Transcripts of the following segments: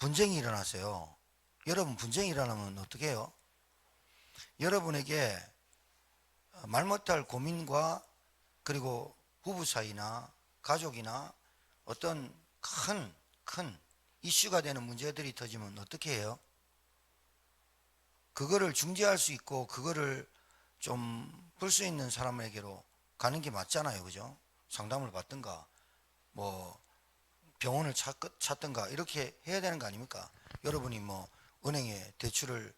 분쟁이 일어났어요. 여러분, 분쟁이 일어나면 어떻게 해요? 여러분에게 말 못할 고민과 그리고 부부 사이나 가족이나 어떤 큰 이슈가 되는 문제들이 터지면 어떻게 해요? 그거를 중재할 수 있고 그거를 좀 풀 수 있는 사람에게로 가는 게 맞잖아요. 그죠? 상담을 받든가 뭐 병원을 찾든가 이렇게 해야 되는 거 아닙니까? 여러분이 뭐 은행에 대출을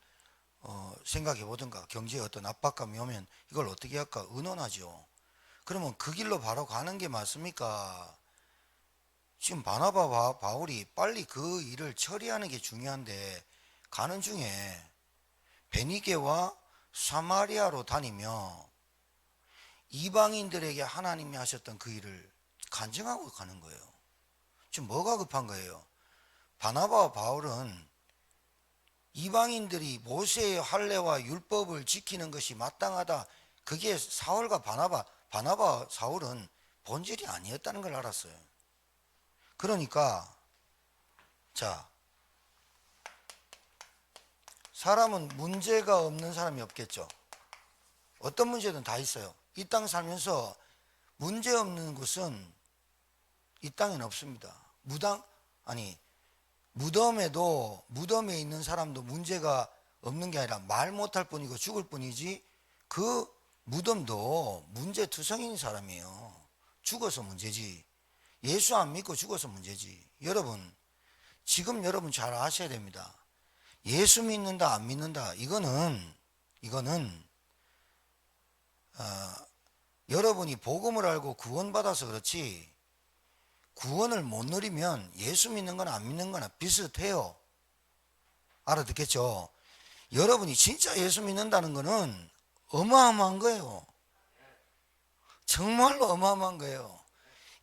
생각해 보든가 경제에 어떤 압박감이 오면 이걸 어떻게 할까 의논하죠. 그러면 그 길로 바로 가는 게 맞습니까? 지금 바나바 바울이 빨리 그 일을 처리하는 게 중요한데 가는 중에 베니게와 사마리아로 다니며 이방인들에게 하나님이 하셨던 그 일을 간증하고 가는 거예요. 지금 뭐가 급한 거예요? 바나바와 바울은 이방인들이 모세의 할례와 율법을 지키는 것이 마땅하다. 그게 사울과 바나바 사울은 본질이 아니었다는 걸 알았어요. 그러니까 자, 사람은 문제가 없는 사람이 없겠죠. 어떤 문제든 다 있어요. 이 땅 살면서 문제 없는 곳은 이 땅에는 없습니다. 무덤에 있는 사람도 문제가 없는 게 아니라 말 못할 뿐이고 죽을 뿐이지 그 무덤도 문제투성인 사람이에요. 죽어서 문제지. 예수 안 믿고 죽어서 문제지. 여러분, 지금 여러분 잘 아셔야 됩니다. 예수 믿는다 안 믿는다 이거는 여러분이 복음을 알고 구원받아서 그렇지 구원을 못 누리면 예수 믿는 거나 안 믿는 거나 비슷해요. 알아듣겠죠? 여러분이 진짜 예수 믿는다는 거는 어마어마한 거예요. 정말로 어마어마한 거예요.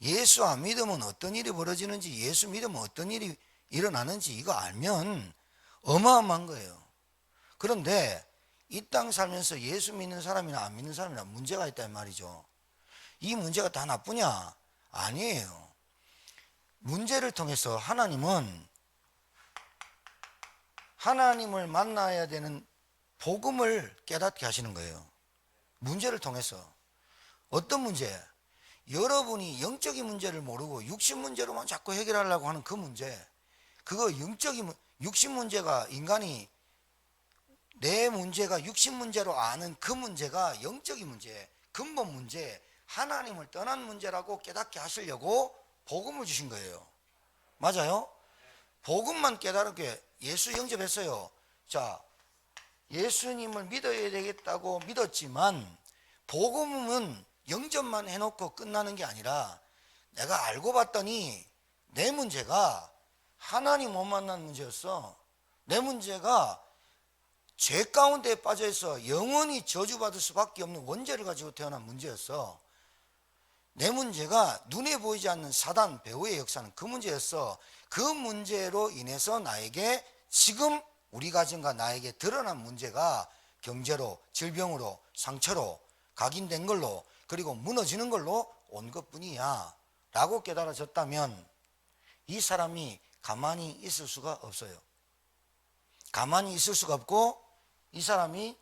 예수 안 믿으면 어떤 일이 벌어지는지 예수 믿으면 어떤 일이 일어나는지 이거 알면 어마어마한 거예요. 그런데 이 땅 살면서 예수 믿는 사람이나 안 믿는 사람이나 문제가 있단 말이죠. 이 문제가 다 나쁘냐? 아니에요. 문제를 통해서 하나님을 만나야 되는 복음을 깨닫게 하시는 거예요. 문제를 통해서. 어떤 문제? 여러분이 영적인 문제를 모르고 육신 문제로만 자꾸 해결하려고 하는 그 문제. 그거 육신 문제가 인간이 내 문제가 육신 문제로 아는 그 문제가 영적인 문제, 근본 문제, 하나님을 떠난 문제라고 깨닫게 하시려고 복음을 주신 거예요. 맞아요? 복음만 깨달게 예수 영접했어요. 자, 예수님을 믿어야 되겠다고 믿었지만 복음은 영접만 해놓고 끝나는 게 아니라 내가 알고 봤더니 내 문제가 하나님 못 만난 문제였어. 내 문제가 죄 가운데 빠져 있어 영원히 저주받을 수밖에 없는 원죄를 가지고 태어난 문제였어. 내 문제가 눈에 보이지 않는 사단 배후의 역사는 그 문제였어. 그 문제로 인해서 나에게 지금 우리 가정과 나에게 드러난 문제가 경제로, 질병으로, 상처로, 각인된 걸로 그리고 무너지는 걸로 온 것뿐이야 라고 깨달아졌다면 이 사람이 가만히 있을 수가 없어요. 가만히 있을 수가 없고 이 사람이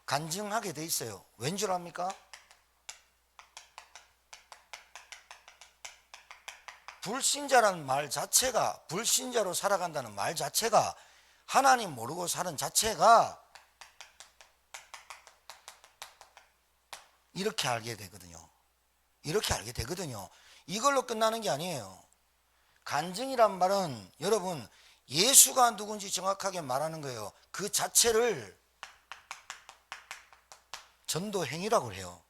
간증하게 돼 있어요. 왠 줄 압니까? 불신자라는 말 자체가, 불신자로 살아간다는 말 자체가, 하나님 모르고 사는 자체가 이렇게 알게 되거든요. 이렇게 알게 되거든요. 이걸로 끝나는 게 아니에요. 간증이란 말은 여러분 예수가 누군지 정확하게 말하는 거예요. 그 자체를 전도 행위라고 해요.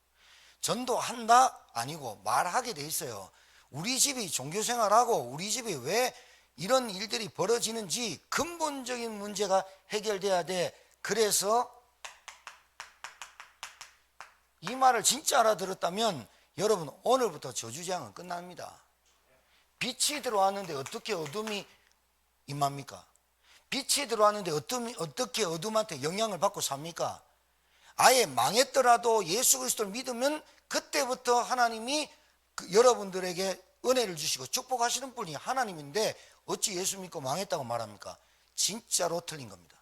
전도한다 아니고 말하게 돼 있어요. 우리 집이 종교생활하고 우리 집이 왜 이런 일들이 벌어지는지 근본적인 문제가 해결돼야 돼. 그래서 이 말을 진짜 알아들었다면 여러분 오늘부터 저주재앙은 끝납니다. 빛이 들어왔는데 어떻게 어둠이 임합니까? 빛이 들어왔는데 어떻게 어둠한테 영향을 받고 삽니까? 아예 망했더라도 예수 그리스도를 믿으면 그때부터 하나님이 여러분들에게 은혜를 주시고 축복하시는 분이 하나님인데 어찌 예수 믿고 망했다고 말합니까? 진짜로 틀린 겁니다.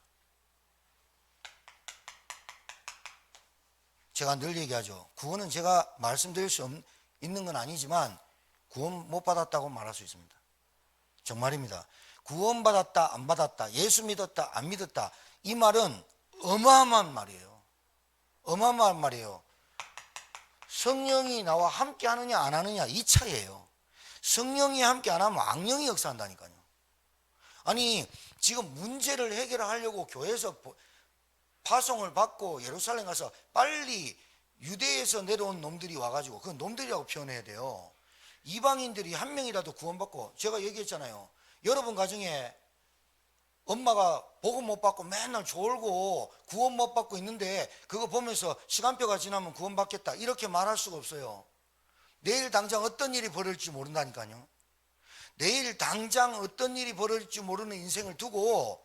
제가 늘 얘기하죠. 구원은 제가 말씀드릴 수 있는 건 아니지만 구원 못 받았다고 말할 수 있습니다. 정말입니다. 구원 받았다 안 받았다, 예수 믿었다 안 믿었다, 이 말은 어마어마한 말이에요. 어마어마한 말이에요. 성령이 나와 함께 하느냐 안 하느냐 이 차이예요. 성령이 함께 안 하면 악령이 역사한다니까요. 아니 지금 문제를 해결하려고 교회에서 파송을 받고 예루살렘 가서 빨리 유대에서 내려온 놈들이 와가지고, 그 놈들이라고 표현해야 돼요. 이방인들이 한 명이라도 구원받고, 제가 얘기했잖아요. 여러분 가정에 엄마가 복음 못 받고 맨날 졸고 구원 못 받고 있는데 그거 보면서 시간표가 지나면 구원 받겠다 이렇게 말할 수가 없어요. 내일 당장 어떤 일이 벌어질지 모른다니까요. 내일 당장 어떤 일이 벌어질지 모르는 인생을 두고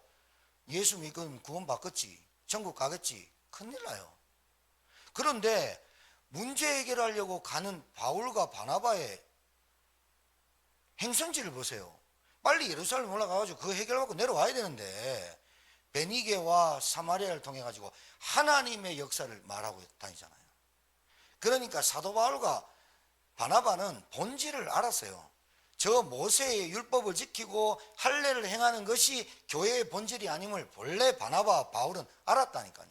예수 믿으면 구원 받겠지, 천국 가겠지, 큰일 나요. 그런데 문제 해결하려고 가는 바울과 바나바의 행선지를 보세요. 빨리 예루살렘 올라가가지고 그 해결받고 내려와야 되는데 베니게와 사마리아를 통해 가지고 하나님의 역사를 말하고 다니잖아요. 그러니까 사도 바울과 바나바는 본질을 알았어요. 저 모세의 율법을 지키고 할례를 행하는 것이 교회의 본질이 아님을 본래 바나바와 바울은 알았다니까요.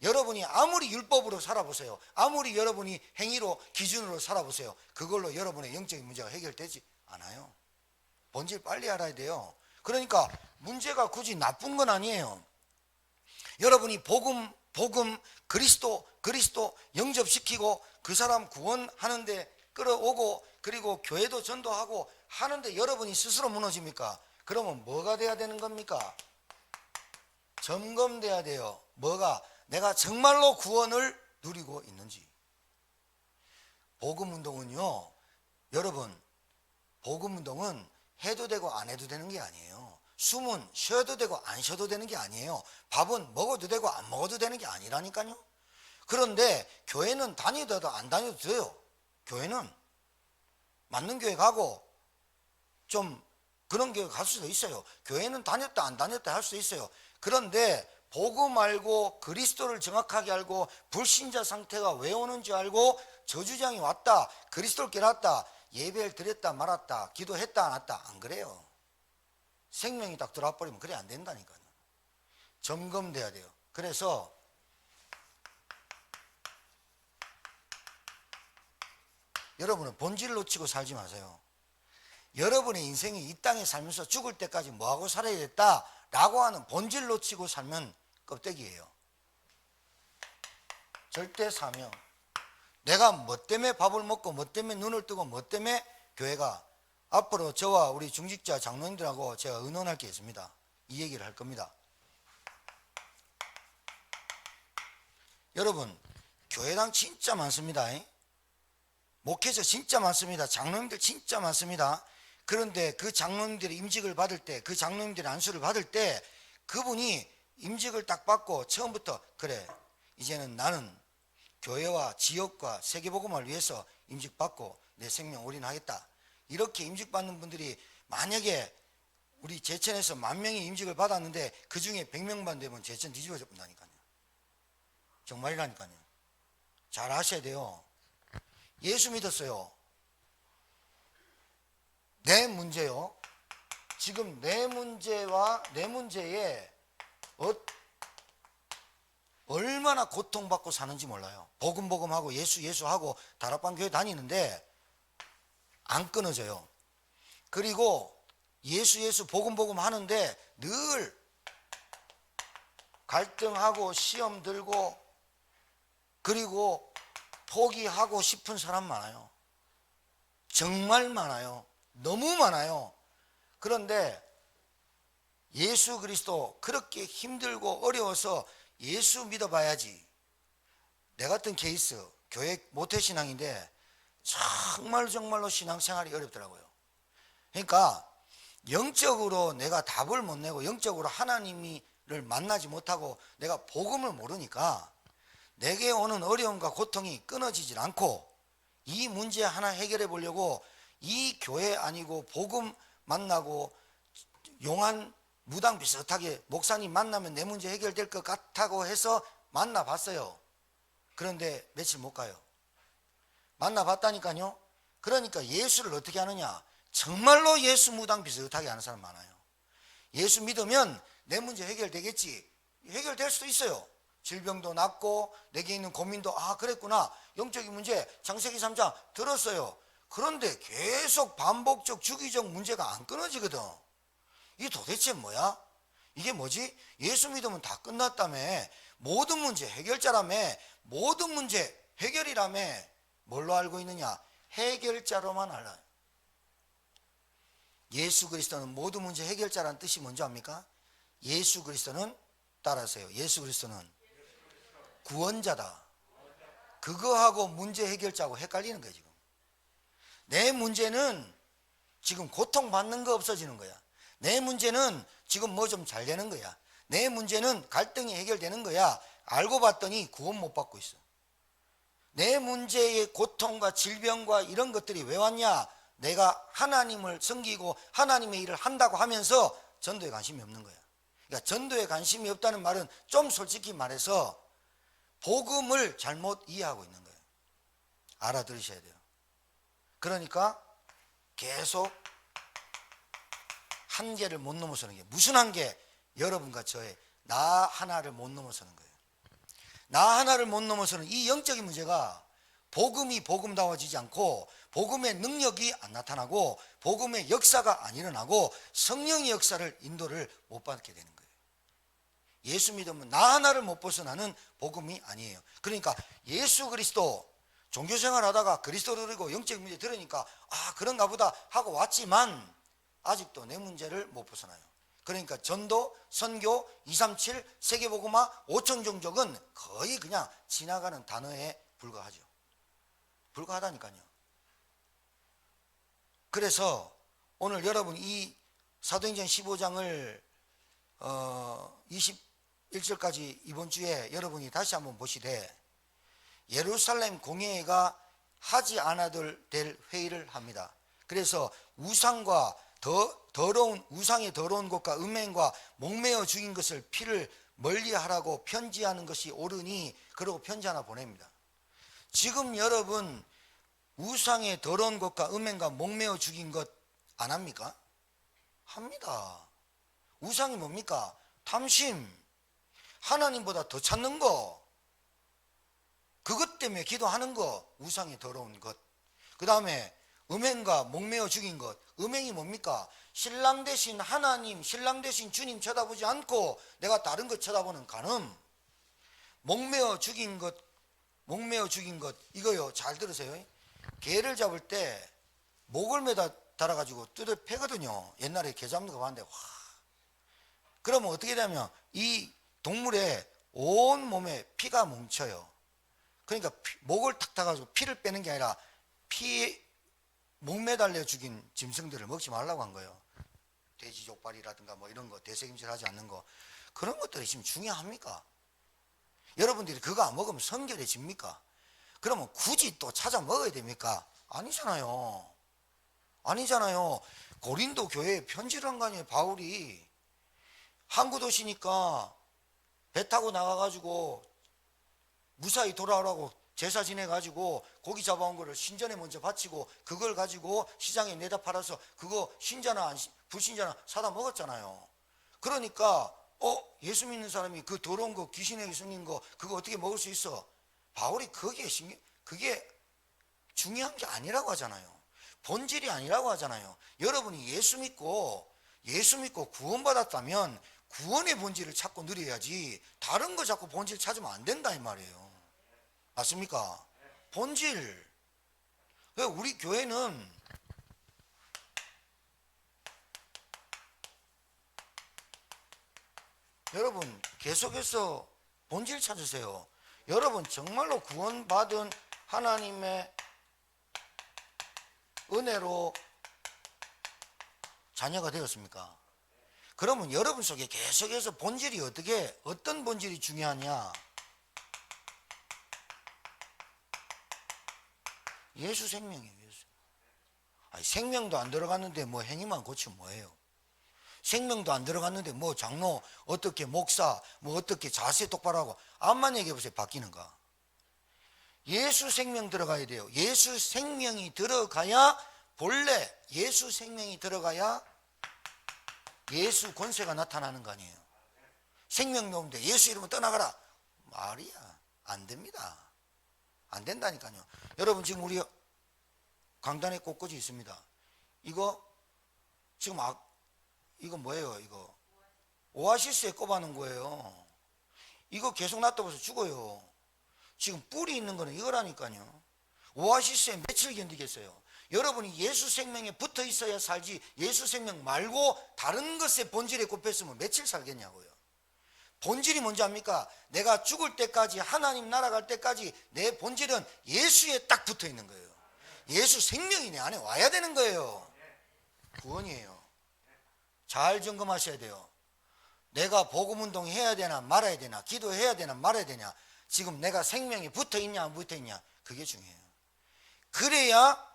여러분이 아무리 율법으로 살아보세요. 아무리 여러분이 행위로 기준으로 살아보세요. 그걸로 여러분의 영적인 문제가 해결되지 않아요. 본질 빨리 알아야 돼요. 그러니까 문제가 굳이 나쁜 건 아니에요. 여러분이 복음, 그리스도 영접시키고 그 사람 구원하는데 끌어오고 그리고 교회도 전도하고 하는데 여러분이 스스로 무너집니까? 그러면 뭐가 돼야 되는 겁니까? 점검돼야 돼요. 뭐가? 내가 정말로 구원을 누리고 있는지. 복음운동은요, 여러분, 복음운동은 해도 되고 안 해도 되는 게 아니에요. 숨은 쉬어도 되고 안 쉬어도 되는 게 아니에요. 밥은 먹어도 되고 안 먹어도 되는 게 아니라니까요. 그런데 교회는 다니더라도 안 다녀도 돼요. 교회는 맞는 교회 가고 좀 그런 교회 갈 수도 있어요. 교회는 다녔다 안 다녔다 할 수 있어요. 그런데 복음 알고 그리스도를 정확하게 알고 불신자 상태가 왜 오는지 알고 저주장이 왔다, 그리스도를 깨닫다, 예배를 드렸다 말았다, 기도했다 안 했다, 안 그래요. 생명이 딱 들어와 버리면 그래 안 된다니까요. 점검돼야 돼요. 그래서 여러분은 본질을 놓치고 살지 마세요. 여러분의 인생이 이 땅에 살면서 죽을 때까지 뭐하고 살아야 됐다라고 하는 본질 놓치고 살면 껍데기예요. 절대 사명. 내가 뭐 때문에 밥을 먹고 뭐 때문에 눈을 뜨고 뭐 때문에 교회가, 앞으로 저와 우리 중직자 장로님들하고 제가 의논할 게 있습니다. 이 얘기를 할 겁니다. 여러분, 교회당 진짜 많습니다. 목회자 진짜 많습니다. 장로님들 진짜 많습니다. 그런데 그 장로님들이 임직을 받을 때, 그 장로님들의 안수를 받을 때 그분이 임직을 딱 받고 처음부터 그래, 이제는 나는 교회와 지역과 세계복음을 위해서 임직받고 내 생명 올인하겠다, 이렇게 임직받는 분들이 만약에 우리 제천에서 10,000명이 임직을 받았는데 그 중에 100명만 되면 제천 뒤집어져 본다니까요. 정말이라니까요. 잘 아셔야 돼요. 예수 믿었어요. 내 문제요. 지금 내 문제와 내 문제에 얼마나 고통받고 사는지 몰라요. 복음하고 예수하고 다락방 교회 다니는데 안 끊어져요. 그리고 예수 복음 하는데 늘 갈등하고 시험 들고 그리고 포기하고 싶은 사람 많아요. 정말 많아요. 너무 많아요. 그런데 예수 그리스도 그렇게 힘들고 어려워서 예수 믿어봐야지. 내 같은 케이스, 교회 모태신앙인데 정말로 신앙생활이 어렵더라고요. 그러니까 영적으로 내가 답을 못 내고 영적으로 하나님을 만나지 못하고 내가 복음을 모르니까 내게 오는 어려움과 고통이 끊어지질 않고 이 문제 하나 해결해 보려고 이 교회 아니고 복음 만나고 용한 무당 비슷하게 목사님 만나면 내 문제 해결될 것 같다고 해서 만나봤어요. 그런데 며칠 못 가요. 만나봤다니까요. 그러니까 예수를 어떻게 하느냐, 정말로 예수 무당 비슷하게 하는 사람 많아요. 예수 믿으면 내 문제 해결되겠지. 해결될 수도 있어요. 질병도 낫고 내게 있는 고민도 그랬구나. 영적인 문제 창세기 3장 들었어요. 그런데 계속 반복적 주기적 문제가 안 끊어지거든. 이게 도대체 뭐야? 이게 뭐지? 예수 믿으면 다 끝났다며. 모든 문제 해결자라며. 모든 문제 해결이라며. 뭘로 알고 있느냐? 해결자로만 알아요. 예수 그리스도는 모든 문제 해결자라는 뜻이 뭔지 압니까? 예수 그리스도는, 따라하세요, 예수 그리스도는 구원자다. 그거하고 문제 해결자하고 헷갈리는 거예요. 지금 내 문제는 지금 고통받는 거 없어지는 거야. 내 문제는 지금 뭐 좀 잘 되는 거야. 내 문제는 갈등이 해결되는 거야. 알고 봤더니 구원 못 받고 있어. 내 문제의 고통과 질병과 이런 것들이 왜 왔냐? 내가 하나님을 섬기고 하나님의 일을 한다고 하면서 전도에 관심이 없는 거야. 그러니까 전도에 관심이 없다는 말은 좀 솔직히 말해서 복음을 잘못 이해하고 있는 거예요. 알아들으셔야 돼요. 그러니까 계속 한계를 못 넘어서는 게, 무슨 한계? 여러분과 저의 나 하나를 못 넘어서는 거예요. 나 하나를 못 넘어서는 이 영적인 문제가 복음이 복음다워지지 않고 복음의 능력이 안 나타나고 복음의 역사가 안 일어나고 성령의 역사를 인도를 못 받게 되는 거예요. 예수 믿으면 나 하나를 못 벗어나는 복음이 아니에요. 그러니까 예수 그리스도 종교생활 하다가 그리스도를 들고 영적인 문제 들으니까 그런가 보다 하고 왔지만 아직도 내 문제를 못 벗어나요. 그러니까 전도, 선교, 237, 세계복음화, 5천 종족은 거의 그냥 지나가는 단어에 불과하죠. 불과하다니까요. 그래서 오늘 여러분 이 사도행전 15장을 21절까지 이번 주에 여러분이 다시 한번 보시되, 예루살렘 공회가 하지 않아도 될 회의를 합니다. 그래서 우상과 더러운 우상의 더러운 것과 음행과 목매어 죽인 것을 피를 멀리하라고 편지하는 것이 옳으니, 그러고 편지 하나 보냅니다. 지금 여러분 우상의 더러운 것과 음행과 목매어 죽인 것 안 합니까? 합니다. 우상이 뭡니까? 탐심, 하나님보다 더 찾는 거, 그것 때문에 기도하는 거, 우상의 더러운 것. 그 다음에 음행과 목매어 죽인 것. 음행이 뭡니까? 신랑 대신 하나님, 신랑 대신 주님 쳐다보지 않고 내가 다른 것 쳐다보는 간음. 목매어 죽인 것, 이거요, 잘 들으세요. 개를 잡을 때 목을 매다 달아가지고 뜯어 패거든요. 옛날에 개 잡는 거 봤는데, 그러면 어떻게 되냐면 이 동물의 온 몸에 피가 뭉쳐요. 그러니까 목을 탁 타가지고 피를 빼는 게 아니라 목 매달려 죽인 짐승들을 먹지 말라고 한 거예요. 돼지 족발이라든가 뭐 이런 거, 대책임질 하지 않는 거, 그런 것들이 지금 중요합니까? 여러분들이 그거 안 먹으면 성결해집니까? 그러면 굳이 또 찾아 먹어야 됩니까? 아니잖아요. 고린도 교회에 편지를 한 거 아니에요. 바울이 항구 도시니까 배 타고 나가가지고 무사히 돌아오라고 제사 지내가지고 고기 잡아온 거를 신전에 먼저 바치고 그걸 가지고 시장에 내다 팔아서 그거 신자나 불신자나 사다 먹었잖아요. 그러니까 예수 믿는 사람이 그 더러운 거, 귀신에게 숨긴 거, 그거 어떻게 먹을 수 있어? 바울이 그게 중요한 게 아니라고 하잖아요. 본질이 아니라고 하잖아요. 여러분이 예수 믿고 구원받았다면 구원의 본질을 찾고 누려야지, 다른 거 자꾸 본질 찾으면 안 된다 이 말이에요. 맞습니까? 본질. 우리 교회는 여러분 계속해서 본질 찾으세요. 여러분 정말로 구원받은 하나님의 은혜로 자녀가 되었습니까? 그러면 여러분 속에 계속해서 본질이 어떤 본질이 중요하냐? 예수 생명이에요. 예수. 아니, 생명도 안 들어갔는데 뭐 행위만 고치면 뭐예요? 생명도 안 들어갔는데 뭐 장로, 어떻게 목사, 뭐 어떻게 자세 똑바로 하고 암만 얘기해 보세요. 바뀌는가? 예수 생명 들어가야 돼요. 예수 생명이 들어가야, 본래 예수 생명이 들어가야 예수 권세가 나타나는 거 아니에요. 생명이 없는데 예수 이름으로 떠나가라, 말이야. 안 됩니다. 안 된다니까요. 여러분, 지금 우리 강단에 꽃꽂이 있습니다. 이거 지금 이거 뭐예요? 이거 오아시스에 꼽아놓은 거예요. 이거 계속 놔둬서 죽어요. 지금 뿌리 있는 거는 이거라니까요. 오아시스에 며칠 견디겠어요? 여러분이 예수 생명에 붙어 있어야 살지, 예수 생명 말고 다른 것에 본질에 꼽혔으면 며칠 살겠냐고요. 본질이 뭔지 압니까? 내가 죽을 때까지, 하나님 날아갈 때까지 내 본질은 예수에 딱 붙어 있는 거예요. 예수 생명이 내 안에 와야 되는 거예요. 구원이에요. 잘 점검하셔야 돼요. 내가 복음운동 해야 되나 말아야 되나, 기도해야 되나 말아야 되냐, 지금 내가 생명이 붙어 있냐 안 붙어 있냐, 그게 중요해요. 그래야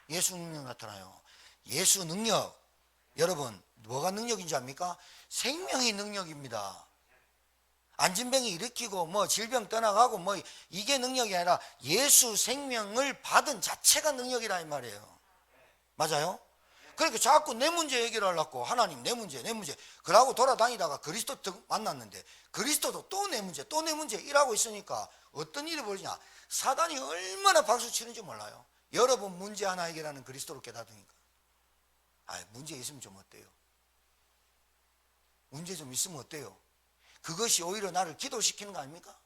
예수 능력 나타나요. 예수 능력, 여러분 뭐가 능력인지 압니까? 생명이 능력입니다. 안진병이 일으키고 뭐 질병 떠나가고 뭐 이게 능력이 아니라 예수 생명을 받은 자체가 능력이라 이 말이에요. 맞아요? 그러니까 자꾸 내 문제 해결하려고, 하나님 내 문제 그러고 돌아다니다가 그리스도 만났는데 그리스도도 또 내 문제 일하고 있으니까 어떤 일이 벌어지냐, 사단이 얼마나 박수 치는지 몰라요. 여러분 문제 하나 해결하는 그리스도를 깨닫으니까. 문제 있으면 좀 어때요? 문제 좀 있으면 어때요? 그것이 오히려 나를 기도시키는 거 아닙니까?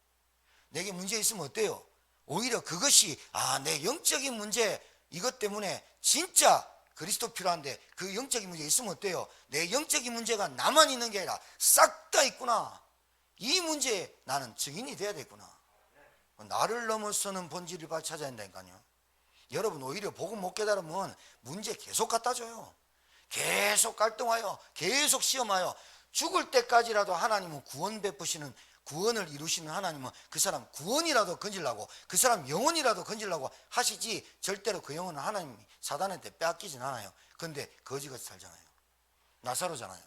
내게 문제 있으면 어때요? 오히려 그것이 내 영적인 문제, 이것 때문에 진짜 그리스도 필요한데 그 영적인 문제 있으면 어때요? 내 영적인 문제가 나만 있는 게 아니라 싹 다 있구나. 이 문제에 나는 증인이 돼야 되겠구나. 나를 넘어서는 본질을 찾아야 된다니까요. 여러분 오히려 복음 못 깨달으면 문제 계속 갖다 줘요. 계속 갈등하여, 계속 시험하여, 죽을 때까지라도 하나님은 구원 베푸시는, 구원을 이루시는 하나님은 그 사람 구원이라도 건지려고, 그 사람 영혼이라도 건지려고 하시지, 절대로 그 영혼은 하나님이 사단한테 빼앗기진 않아요. 그런데 거지같이 살잖아요. 나사로잖아요.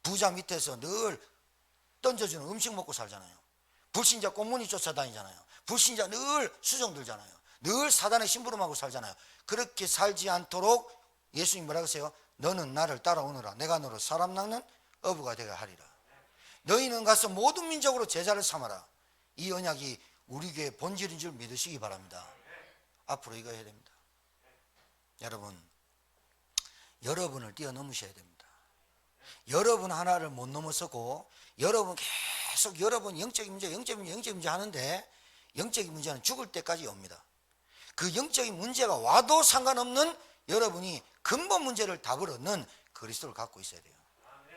부자 밑에서 늘 던져주는 음식 먹고 살잖아요. 불신자 꽁무니 쫓아다니잖아요. 불신자 늘 수종 들잖아요. 늘 사단의 심부름하고 살잖아요. 그렇게 살지 않도록 예수님 뭐라고 하세요? 너는 나를 따라오너라. 내가 너로 사람 낚는 어부가 되게 하리라. 너희는 가서 모든 민족으로 제자를 삼아라. 이 언약이 우리 교회의 본질인 줄 믿으시기 바랍니다. 앞으로 이거 해야 됩니다. 여러분을 뛰어넘으셔야 됩니다. 여러분 하나를 못 넘어서고, 여러분 계속 여러분 영적인 문제 하는데, 영적인 문제는 죽을 때까지 옵니다. 그 영적인 문제가 와도 상관없는 여러분이 근본 문제를 답을 얻는 그리스도를 갖고 있어야 돼요.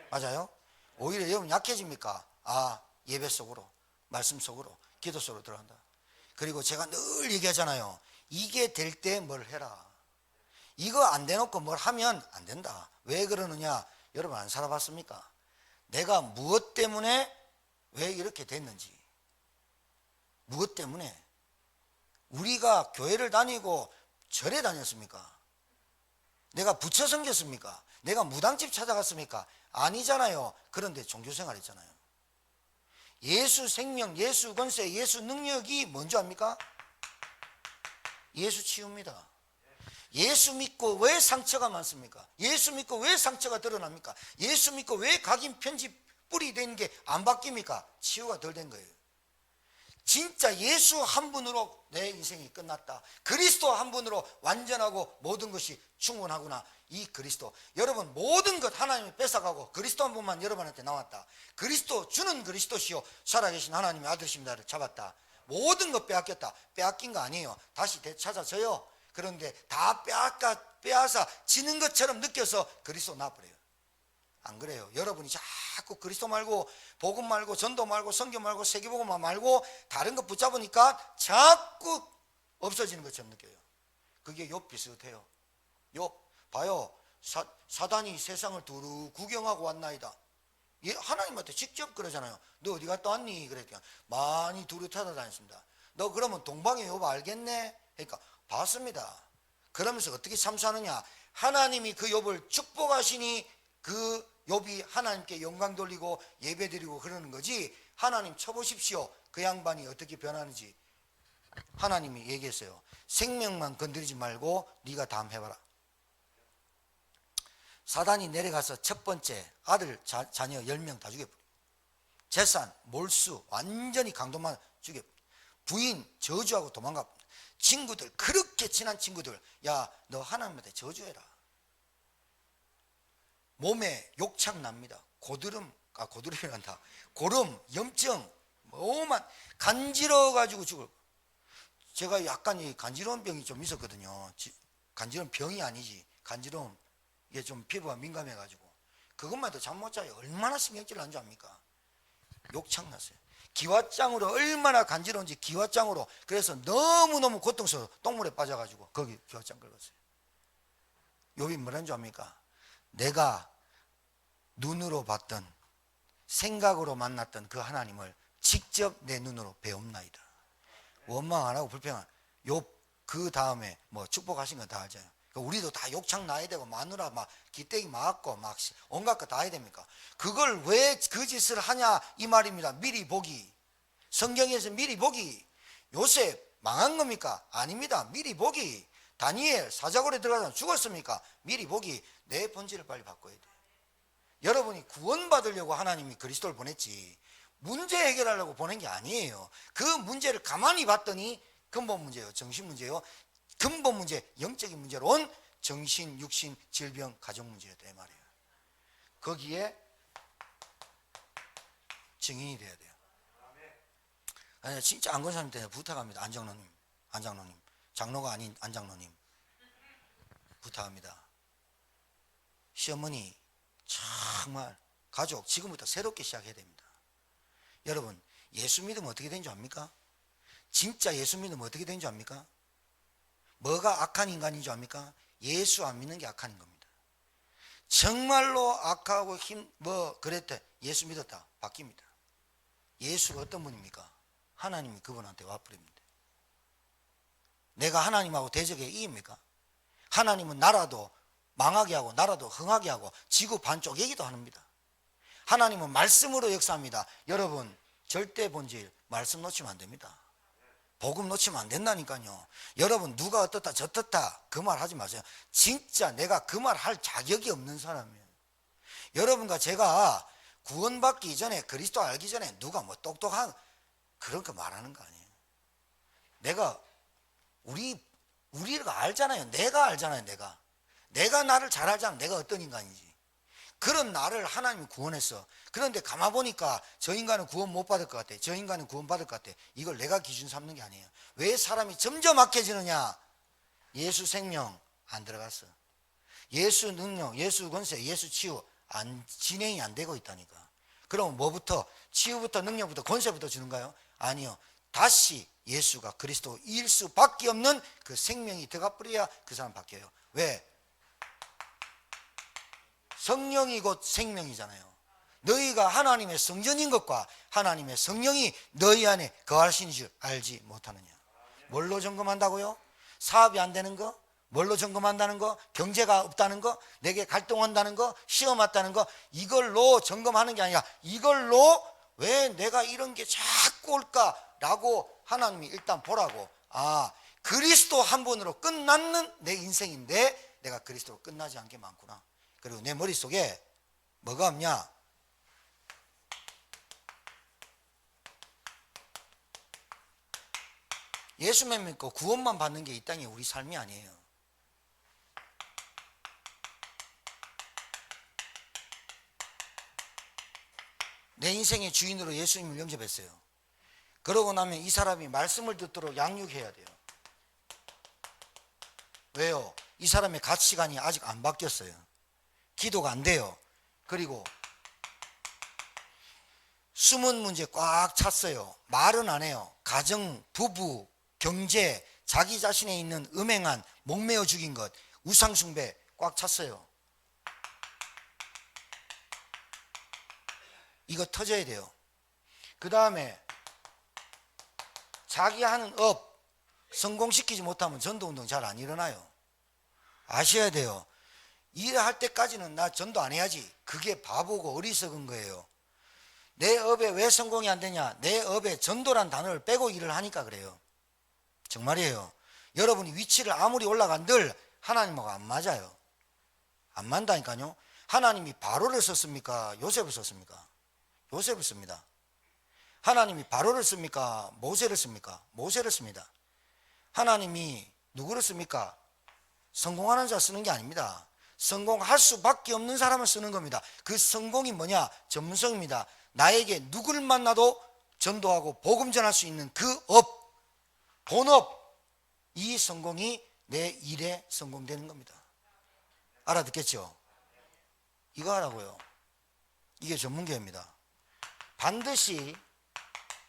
맞아요? 오히려 여러분 약해집니까? 예배 속으로, 말씀 속으로, 기도 속으로 들어간다. 그리고 제가 늘 얘기하잖아요. 이게 될 때 뭘 해라. 이거 안 대놓고 뭘 하면 안 된다. 왜 그러느냐? 여러분 안 살아봤습니까? 내가 무엇 때문에 왜 이렇게 됐는지, 무엇 때문에 우리가 교회를 다니고 절에 다녔습니까? 내가 부처 섬겼습니까? 내가 무당집 찾아갔습니까? 아니잖아요. 그런데 종교생활 했잖아요. 예수 생명, 예수 권세, 예수 능력이 뭔지 압니까? 예수 치유입니다. 예수 믿고 왜 상처가 많습니까? 예수 믿고 왜 상처가 드러납니까? 예수 믿고 왜 각인 편집 뿌리 된 게 안 바뀝니까? 치유가 덜 된 거예요. 진짜 예수 한 분으로 내 인생이 끝났다. 그리스도 한 분으로 완전하고 모든 것이 충분하구나. 이 그리스도, 여러분 모든 것 하나님이 뺏어가고 그리스도 한 분만 여러분한테 나왔다. 그리스도 주는 그리스도시요 살아계신 하나님의 아들십니다를 잡았다. 모든 것 빼앗겼다. 빼앗긴 거 아니에요. 다시 되찾아져요. 그런데 다 빼앗아 지는 것처럼 느껴서 그리스도 놔버려요. 안 그래요? 여러분이 자꾸 그리스도 말고 복음 말고 전도 말고 성경 말고 세계복음만 말고 다른 것 붙잡으니까 자꾸 없어지는 것처럼 느껴요. 그게 욥 비슷해요. 욥 봐요. 사단이 세상을 두루 구경하고 왔나이다. 하나님한테 직접 그러잖아요. 너 어디 갔다 왔니? 그랬더니 많이 두루 찾아다녔습니다. 너 그러면 동방의 욥 알겠네? 그러니까 봤습니다. 그러면서 어떻게 참수하느냐? 하나님이 그 욥을 축복하시니 그 욥이 하나님께 영광 돌리고 예배 드리고 그러는 거지. 하나님 쳐보십시오. 그 양반이 어떻게 변하는지. 하나님이 얘기했어요. 생명만 건드리지 말고 네가 다음 해봐라. 사단이 내려가서 첫 번째 아들 자녀 10명 다 죽여버려. 재산 몰수 완전히 강도만 죽여버려. 부인 저주하고 도망가. 친구들 그렇게 친한 친구들, 야 너 하나님한테 저주해라. 몸에 욕창 납니다. 고드름이란다. 고름, 염증, 뭐만 간지러워 가지고 죽을. 제가 약간 이 간지러운 병이 좀 있었거든요. 간지러운 병이 아니지, 간지러움. 이게 좀 피부가 민감해 가지고 그것만 해도 잠 못 자요. 얼마나 신경질 난 줄 압니까? 욕창 났어요. 기왓장으로 얼마나 간지러운지, 기왓장으로. 그래서 너무너무 고통스러워 똥물에 빠져가지고 거기 기왓장 긁었어요. 욥이 뭐라는 줄 압니까? 내가 눈으로 봤던, 생각으로 만났던 그 하나님을 직접 내 눈으로 배움나이다. 원망 안 하고 불평한 욥. 그 다음에 뭐 축복하신 거 다 알잖아요. 우리도 다 욕창 나야 되고 마누라 막 기떼기 맞고 막 온갖 거 다 해야 됩니까? 그걸 왜 그 짓을 하냐 이 말입니다. 미리 보기. 성경에서 미리 보기. 요셉 망한 겁니까? 아닙니다. 미리 보기. 다니엘 사자굴에 들어가서 죽었습니까? 미리 보기. 내 본질을 빨리 바꿔야 돼. 여러분이 구원받으려고 하나님이 그리스도를 보냈지 문제 해결하려고 보낸 게 아니에요. 그 문제를 가만히 봤더니 근본 문제예요. 정신 문제예요. 근본 문제, 영적인 문제로 온 정신, 육신, 질병, 가정 문제였다 이 말이에요. 거기에 증인이 돼야 돼요. 아니, 진짜 안건사님한테 부탁합니다. 안장로님, 장로가 아닌 안장로님 부탁합니다. 시어머니 정말 가족 지금부터 새롭게 시작해야 됩니다. 여러분 예수 믿으면 어떻게 되는 줄 압니까? 진짜 예수 믿으면 어떻게 되는 줄 압니까? 뭐가 악한 인간인 줄 압니까? 예수 안 믿는 게 악한 겁니다. 정말로 악하고 그랬대. 예수 믿었다. 바뀝니다. 예수가 어떤 분입니까? 하나님이 그분한테 와버립니다. 내가 하나님하고 대적에 이깁니까? 하나님은 나라도 망하게 하고 나라도 흥하게 하고 지구 반쪽 얘기도 합니다. 하나님은 말씀으로 역사합니다. 여러분 절대 본질 말씀 놓치면 안 됩니다. 복음 놓치면 안 된다니까요. 여러분 누가 어떻다 저떻다 그 말 하지 마세요. 진짜 내가 그 말 할 자격이 없는 사람이에요. 여러분과 제가 구원받기 이전에, 그리스도 알기 전에 누가 뭐 똑똑한 그런 거 말하는 거 아니에요. 내가 우리가 알잖아요. 내가 알잖아요. 내가 나를 잘 알잖아. 내가 어떤 인간인지. 그런 나를 하나님이 구원했어. 그런데 가만 보니까 저 인간은 구원 못 받을 것 같아. 저 인간은 구원 받을 것 같아. 이걸 내가 기준 삼는 게 아니에요. 왜 사람이 점점 악해지느냐? 예수 생명 안 들어갔어. 예수 능력, 예수 권세, 예수 치유 진행이 안 되고 있다니까. 그럼 뭐부터? 치유부터, 능력부터, 권세부터 주는가요? 아니요. 다시 예수가 그리스도일 수밖에 없는 그 생명이 들어가 버려야 그 사람 바뀌어요. 왜? 성령이 곧 생명이잖아요. 너희가 하나님의 성전인 것과 하나님의 성령이 너희 안에 거하시는 줄 알지 못하느냐. 뭘로 점검한다고요? 사업이 안 되는 거? 뭘로 점검한다는 거? 경제가 없다는 거? 내게 갈등 온다는 거? 시험 왔다는 거? 이걸로 점검하는 게 아니라 이걸로 왜 내가 이런 게 자꾸 올까라고 하나님이 일단 보라고. 그리스도 한 분으로 끝나는 내 인생인데 내가 그리스도로 끝나지 않은 게 많구나. 그리고 내 머릿속에 뭐가 없냐? 예수만 믿고 구원만 받는 게 이 땅에 우리 삶이 아니에요. 내 인생의 주인으로 예수님을 영접했어요. 그러고 나면 이 사람이 말씀을 듣도록 양육해야 돼요. 왜요? 이 사람의 가치관이 아직 안 바뀌었어요. 기도가 안 돼요. 그리고 숨은 문제 꽉 찼어요. 말은 안 해요. 가정, 부부, 경제, 자기 자신에 있는 음행한, 목매어 죽인 것, 우상숭배 꽉 찼어요. 이거 터져야 돼요. 그 다음에 자기 하는 업, 성공시키지 못하면 전도운동 잘 안 일어나요. 아셔야 돼요. 일할 때까지는 나 전도 안 해야지. 그게 바보고 어리석은 거예요. 내 업에 왜 성공이 안 되냐? 내 업에 전도란 단어를 빼고 일을 하니까 그래요. 정말이에요. 여러분이 위치를 아무리 올라간들 하나님하고 안 맞아요. 안 맞다니까요. 하나님이 바로를 썼습니까? 요셉을 썼습니까? 요셉을 씁니다. 하나님이 바로를 씁니까? 모세를 씁니까? 모세를 씁니다. 하나님이 누구를 씁니까? 성공하는 자 쓰는 게 아닙니다. 성공할 수밖에 없는 사람을 쓰는 겁니다. 그 성공이 뭐냐? 전문성입니다. 나에게 누구를 만나도 전도하고 복음 전할 수 있는 그 업, 본업, 이 성공이 내 일에 성공되는 겁니다. 알아듣겠죠? 이거 하라고요. 이게 전문계입니다. 반드시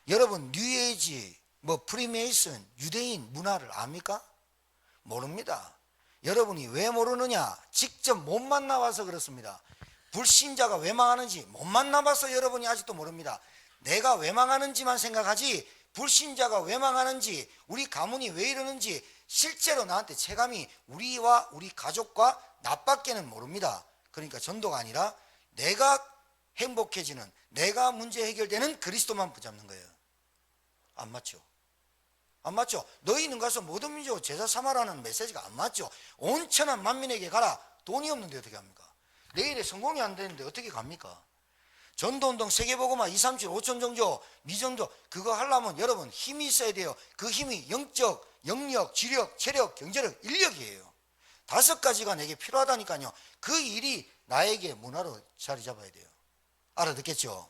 여러분 뉴에이지, 프리메이슨, 유대인 문화를 압니까? 모릅니다. 여러분이 왜 모르느냐? 직접 못 만나봐서 그렇습니다. 불신자가 왜 망하는지 못 만나봐서 여러분이 아직도 모릅니다. 내가 왜 망하는지만 생각하지 불신자가 왜 망하는지, 우리 가문이 왜 이러는지 실제로 나한테 체감이 우리와 우리 가족과 나밖에는 모릅니다. 그러니까 전도가 아니라 내가 행복해지는, 내가 문제 해결되는 그리스도만 붙잡는 거예요. 안 맞죠? 안 맞죠? 너희는 가서 모든 민족을 제자 삼아라는 메시지가 안 맞죠? 온천한 만민에게 가라. 돈이 없는데 어떻게 합니까? 내일에 성공이 안 되는데 어떻게 갑니까? 전도운동 세계보고만 2, 3, 7, 5천 정도, 미정도 그거 하려면 여러분 힘이 있어야 돼요. 그 힘이 영적, 영력, 지력, 체력, 경제력, 인력이에요. 5가지가 내게 필요하다니까요. 그 일이 나에게 문화로 자리 잡아야 돼요. 알아듣겠죠?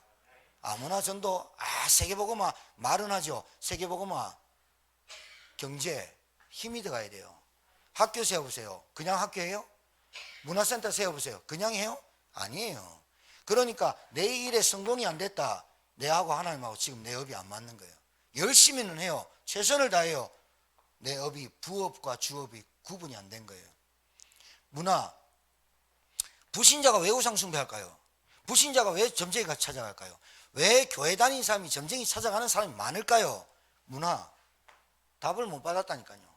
아무나 전도, 세계보고만 말은 하죠. 세계보고만 경제, 힘이 들어가야 돼요. 학교 세워보세요. 그냥 학교예요? 문화센터 세워보세요. 그냥 해요? 아니에요. 그러니까 내 일에 성공이 안 됐다. 내하고 하나님하고 지금 내 업이 안 맞는 거예요. 열심히는 해요. 최선을 다해요. 내 업이 부업과 주업이 구분이 안 된 거예요. 문화, 부신자가 왜 우상 숭배할까요? 부신자가 왜 점쟁이가 찾아갈까요? 왜 교회 다니는 사람이 점쟁이 찾아가는 사람이 많을까요? 문화, 답을 못 받았다니까요.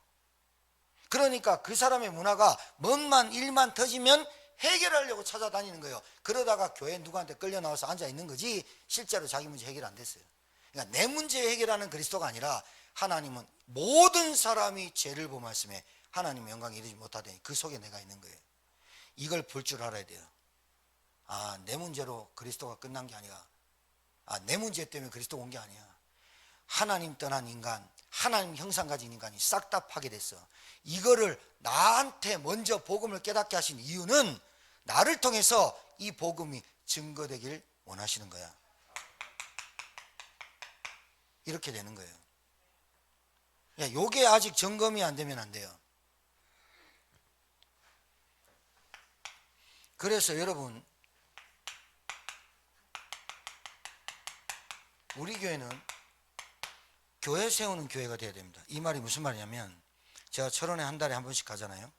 그러니까 그 사람의 문화가 뭔만 일만 터지면 해결하려고 찾아다니는 거예요. 그러다가 교회 누구한테 끌려 나와서 앉아 있는 거지 실제로 자기 문제 해결 안 됐어요. 그러니까 내 문제 해결하는 그리스도가 아니라 하나님은 모든 사람이 죄를 범하였음에 하나님의 영광에 이르지 못하더니 그 속에 내가 있는 거예요. 이걸 볼 줄 알아야 돼요. 내 문제로 그리스도가 끝난 게 아니라, 내 문제 때문에 그리스도가 온 게 아니야. 하나님 떠난 인간, 하나님 형상 가진 인간이 싹 다 파괴됐어. 이거를 나한테 먼저 복음을 깨닫게 하신 이유는 나를 통해서 이 복음이 증거되길 원하시는 거야. 이렇게 되는 거예요. 요게 아직 점검이 안 되면 안 돼요. 그래서 여러분, 우리 교회는 교회 세우는 교회가 돼야 됩니다. 이 말이 무슨 말이냐면, 제가 철원에 한 달에 한 번씩 가잖아요.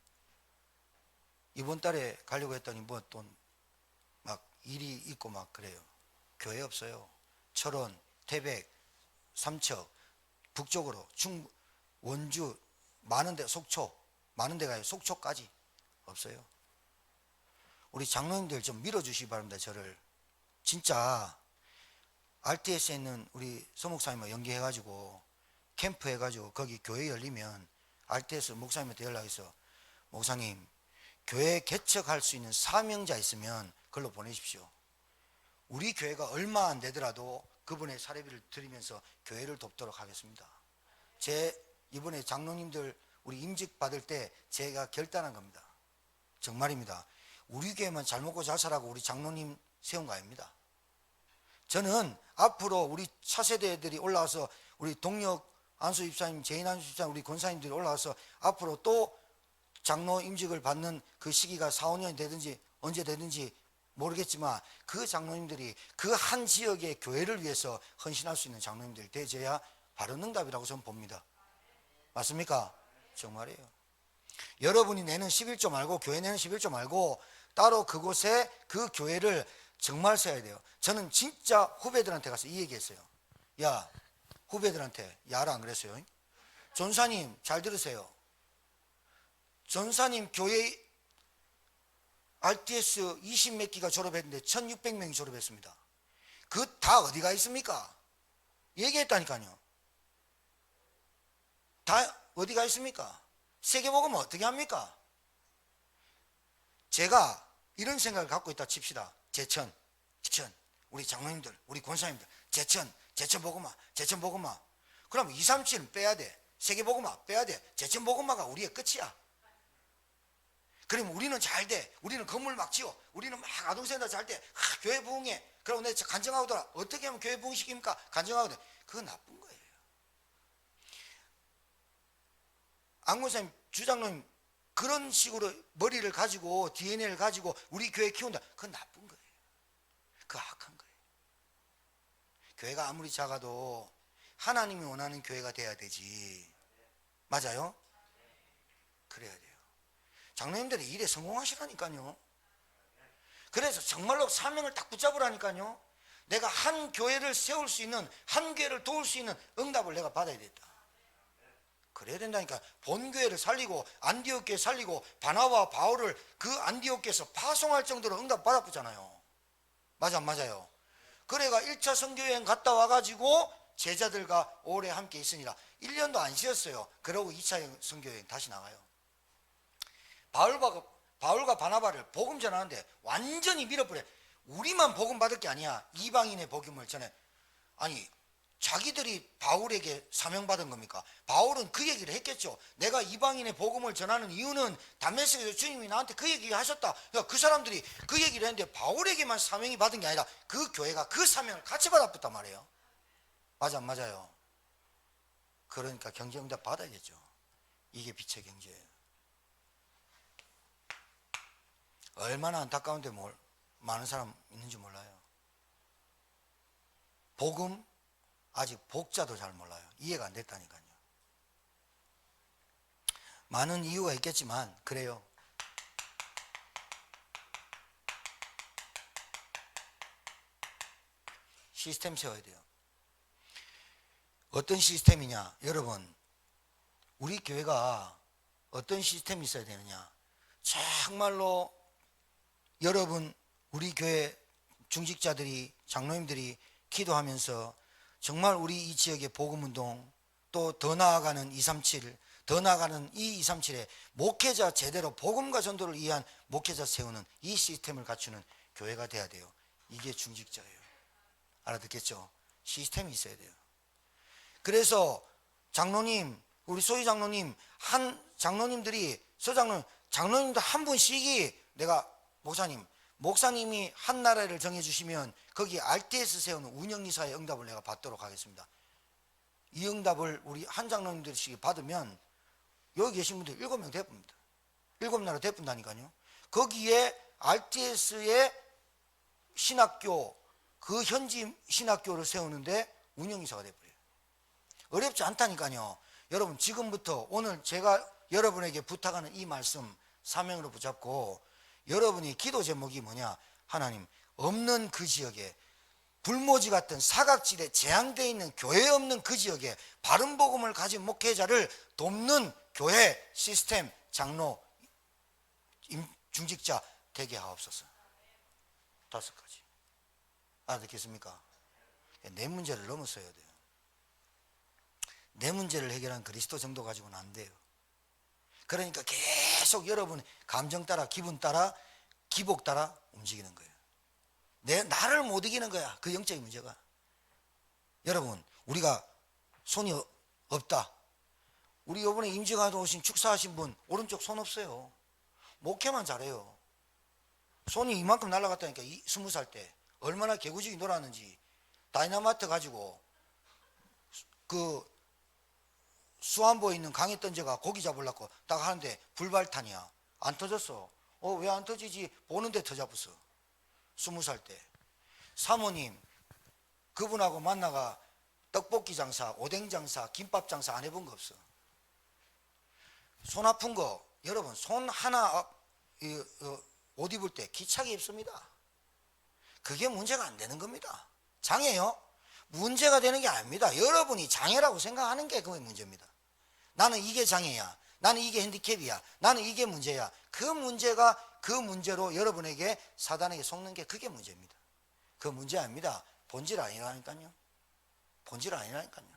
이번 달에 가려고 했더니 또 막 일이 있고 막 그래요. 교회 없어요. 철원, 태백, 삼척, 북쪽으로 원주 많은데, 속초 많은 데 가요. 속초까지 없어요. 우리 장로님들 좀 밀어주시기 바랍니다. 저를 진짜 RTS에 있는 우리 서목사님과 연계해가지고 캠프 해가지고 거기 교회 열리면 RTS 목사님한테 연락해서, 목사님 교회 개척할 수 있는 사명자 있으면 그걸로 보내십시오. 우리 교회가 얼마 안 되더라도 그분의 사례비를 드리면서 교회를 돕도록 하겠습니다. 이번에 장로님들 우리 임직 받을 때 제가 결단한 겁니다. 정말입니다. 우리 교회만 잘 먹고 잘 살라고 우리 장로님 세운 거 아닙니다. 저는 앞으로 우리 차세대들이 올라와서 우리 동력 안수 입사님, 제인 안수 입사님, 우리 권사님들이 올라와서 앞으로 또 장로 임직을 받는 그 시기가 4, 5년이 되든지 언제 되든지 모르겠지만 그 장로님들이 그 한 지역의 교회를 위해서 헌신할 수 있는 장로님들이 되어야 바른 응답이라고 저는 봅니다. 맞습니까? 정말이에요. 여러분이 내는 11조 말고, 교회 내는 11조 말고 따로 그곳에 그 교회를 정말 써야 돼요. 저는 진짜 후배들한테 가서 이 얘기했어요. 야, 후배들한테, 야라 안 그랬어요. 전사님 잘 들으세요. 전사님 교회 RTS 20몇 기가 졸업했는데 1600명이 졸업했습니다. 그 다 어디가 있습니까? 얘기했다니까요. 다 어디가 있습니까? 세계복음은 어떻게 합니까? 제가 이런 생각을 갖고 있다 칩시다. 제천, 우리 장로님들, 우리 권사님들, 제천 복음화. 그럼 237은 빼야 돼. 세계복음화 빼야 돼. 제천 복음화가 우리의 끝이야. 그러면 우리는 잘 돼. 우리는 건물 막 지어. 우리는 막 아동센터 잘 돼. 교회 부흥해. 그럼 내가 간증하고 돌아. 어떻게 하면 교회 부흥시킵니까? 간증하고 돼. 그건 나쁜 거예요. 안권사님, 주장로님 그런 식으로 머리를 가지고 DNA를 가지고 우리 교회 키운다. 그건 나쁜 거예요. 그거 악한 거예요. 교회가 아무리 작아도 하나님이 원하는 교회가 돼야 되지. 맞아요? 그래야 돼요. 장로님들이 일에 성공하시라니까요. 그래서 정말로 사명을 딱 붙잡으라니까요. 내가 한 교회를 세울 수 있는, 한 교회를 도울 수 있는 응답을 내가 받아야 됐다. 그래야 된다니까. 본교회를 살리고 안디옥 교회 살리고 바나바와 바울을 그 안디옥 교회에서 파송할 정도로 응답 받았잖아요. 맞아 안 맞아요? 그래가 1차 선교여행 갔다 와가지고 제자들과 오래 함께 있으니라 1년도 안 쉬었어요. 그러고 2차 선교여행 다시 나가요. 바울과 바나바를 복음 전하는데 완전히 밀어버려. 우리만 복음 받을 게 아니야. 이방인의 복음을 전해. 아니 자기들이 바울에게 사명받은 겁니까? 바울은 그 얘기를 했겠죠. 내가 이방인의 복음을 전하는 이유는 다메섹에서 주님이 나한테 그 얘기 하셨다. 그러니까 그 사람들이 그 얘기를 했는데 바울에게만 사명이 받은 게 아니라 그 교회가 그 사명을 같이 받았단 말이에요. 맞아 안 맞아요? 그러니까 경제응답 받아야겠죠. 이게 빛의 경제예요. 얼마나 안타까운데 많은 사람 있는지 몰라요. 복음 아직 복자도 잘 몰라요. 이해가 안 됐다니까요. 많은 이유가 있겠지만 그래요. 시스템 세워야 돼요. 어떤 시스템이냐? 여러분, 우리 교회가 어떤 시스템이 있어야 되느냐? 정말로 여러분, 우리 교회 중직자들이, 장로님들이 기도하면서 정말 우리 이 지역의 복음운동, 또 더 나아가는 237, 더 나아가는 이 237에 목회자 제대로 복음과 전도를 위한 목회자 세우는 이 시스템을 갖추는 교회가 돼야 돼요. 이게 중직자예요. 알아듣겠죠? 시스템이 있어야 돼요. 그래서 장로님, 우리 소희 장로님, 한 장로님들이, 장로님도 한 분씩이 내가 목사님이 한 나라를 정해주시면 거기 RTS 세우는 운영이사의 응답을 내가 받도록 하겠습니다. 이 응답을 우리 한 장로님들씩 받으면 여기 계신 분들 7명 대뿐입니다. 7나라 대뿐다니까요. 거기에 RTS의 신학교, 그 현지 신학교를 세우는데 운영이사가 돼버려요. 어렵지 않다니까요. 여러분 지금부터 오늘 제가 여러분에게 부탁하는 이 말씀 사명으로 붙잡고 여러분이 기도 제목이 뭐냐? 하나님, 없는 그 지역에, 불모지 같은 사각지대 재앙되어 있는 교회 없는 그 지역에 바른 복음을 가진 목회자를 돕는 교회, 시스템, 장로, 중직자 되게 하옵소서. 5가지. 알아듣겠습니까? 내 문제를 넘어서야 돼요. 내 문제를 해결한 그리스도 정도 가지고는 안 돼요. 그러니까 계속 여러분 감정 따라, 기분 따라, 기복 따라 움직이는 거예요. 나를 못 이기는 거야. 그 영적인 문제가. 여러분, 우리가 손이 없다. 우리 이번에 임직하러 오신 축사하신 분 오른쪽 손 없어요. 목회만 잘해요. 손이 이만큼 날아갔다니까. 20살 때 얼마나 개구지게 놀았는지. 다이나마이트 가지고 그 수안보에 있는 강에 던져가 고기 잡으려고 딱 하는데 불발탄이야. 안 터졌어. 왜 안 터지지? 보는데 터잡았어. 20살 때. 사모님, 그분하고 만나가 떡볶이 장사, 오뎅 장사, 김밥 장사 안 해본 거 없어. 손 아픈 거, 여러분, 손 하나 옷 입을 때 기차게 입습니다. 그게 문제가 안 되는 겁니다. 장애요? 문제가 되는 게 아닙니다. 여러분이 장애라고 생각하는 게 그게 문제입니다. 나는 이게 장애야, 나는 이게 핸디캡이야, 나는 이게 문제야. 그 문제가 그 문제로 여러분에게 사단에게 속는 게 그게 문제입니다. 그 문제 아닙니다. 본질 아니라니까요. 본질 아니라니까요.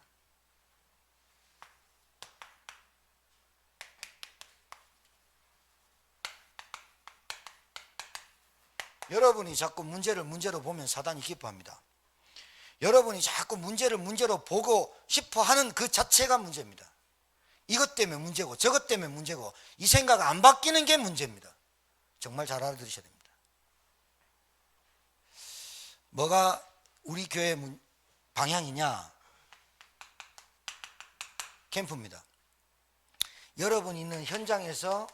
여러분이 자꾸 문제를 문제로 보면 사단이 기뻐합니다. 여러분이 자꾸 문제를 문제로 보고 싶어 하는 그 자체가 문제입니다. 이것 때문에 문제고 저것 때문에 문제고 이 생각 안 바뀌는 게 문제입니다. 정말 잘 알아들으셔야 됩니다. 뭐가 우리 교회 방향이냐? 캠프입니다. 여러분 있는 현장에서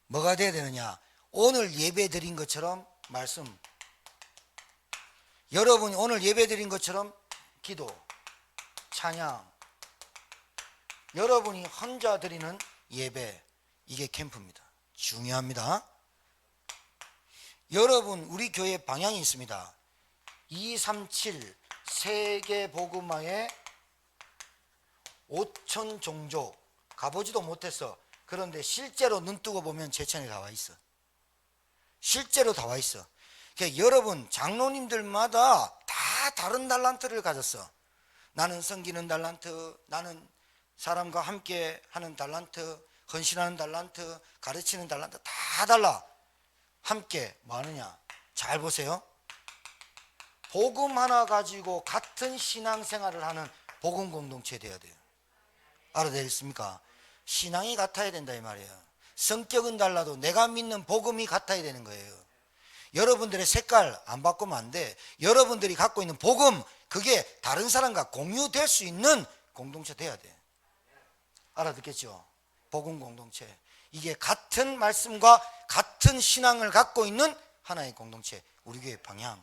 뭐가 돼야 되느냐? 오늘 예배 드린 것처럼 말씀, 여러분이 오늘 예배 드린 것처럼 기도, 찬양, 여러분이 혼자 드리는 예배, 이게 캠프입니다. 중요합니다. 여러분, 우리 교회 방향이 있습니다. 237 세계 복음화의 5천 종족 가보지도 못했어. 그런데 실제로 눈 뜨고 보면 제천에 다 와 있어. 실제로 다 와 있어. 그러니까 여러분 장로님들마다 다 다른 달란트를 가졌어. 나는 섬기는 달란트, 나는 사람과 함께 하는 달란트, 헌신하는 달란트, 가르치는 달란트 다 달라. 함께 뭐 하느냐? 잘 보세요. 복음 하나 가지고 같은 신앙생활을 하는 복음 공동체 돼야 돼요. 알아되겠습니까? 신앙이 같아야 된다 이 말이에요. 성격은 달라도 내가 믿는 복음이 같아야 되는 거예요. 여러분들의 색깔 안 바꾸면 안 돼. 여러분들이 갖고 있는 복음, 그게 다른 사람과 공유될 수 있는 공동체 돼야 돼. 알아듣겠죠? 복음 공동체. 이게 같은 말씀과 같은 신앙을 갖고 있는 하나의 공동체, 우리 교회 방향.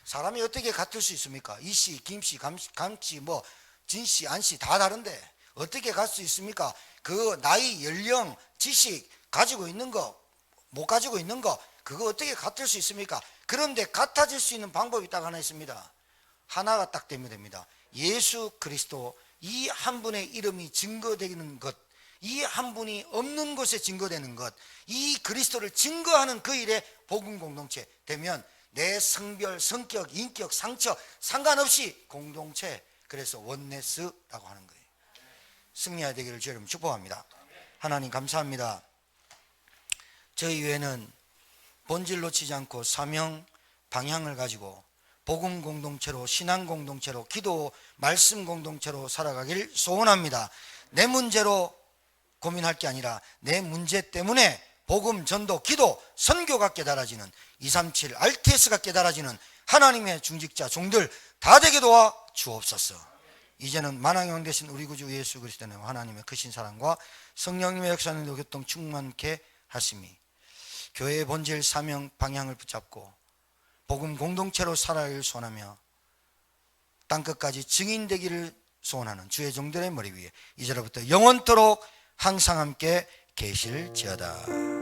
사람이 어떻게 같을 수 있습니까? 이씨, 김씨, 감씨, 뭐 진씨, 안씨 다 다른데 어떻게 갈 수 있습니까? 그 나이, 연령, 지식 가지고 있는 거, 못 가지고 있는 거, 그거 어떻게 같을 수 있습니까? 그런데 같아질 수 있는 방법이 딱 하나 있습니다. 하나가 딱 되면 됩니다. 예수 그리스도, 이 한 분의 이름이 증거되는 것, 이 한 분이 없는 곳에 증거되는 것, 이 그리스도를 증거하는 그 일에 복음 공동체 되면 내 성별, 성격, 인격, 상처 상관없이 공동체, 그래서 원네스라고 하는 거예요. 승리해야 되기를 주여 여러분 축복합니다. 하나님 감사합니다. 저희 교회는 본질 놓치지 않고 사명, 방향을 가지고 복음 공동체로, 신앙 공동체로, 기도, 말씀 공동체로 살아가길 소원합니다. 내 문제로 고민할 게 아니라 내 문제 때문에 복음, 전도, 기도, 선교가 깨달아지는 237 RTS가 깨달아지는 하나님의 중직자, 종들 다 되게 도와 주옵소서. 이제는 만왕의 되신 우리 구주 예수 그리스도의 하나님의 크신 사랑과 성령님의 역사는 교통 충만케 하심이 교회의 본질, 사명, 방향을 붙잡고 복음 공동체로 살아가길 소원하며 땅끝까지 증인되기를 소원하는 주의 종들의 머리 위에 이제로부터 영원토록 항상 함께 계실지어다.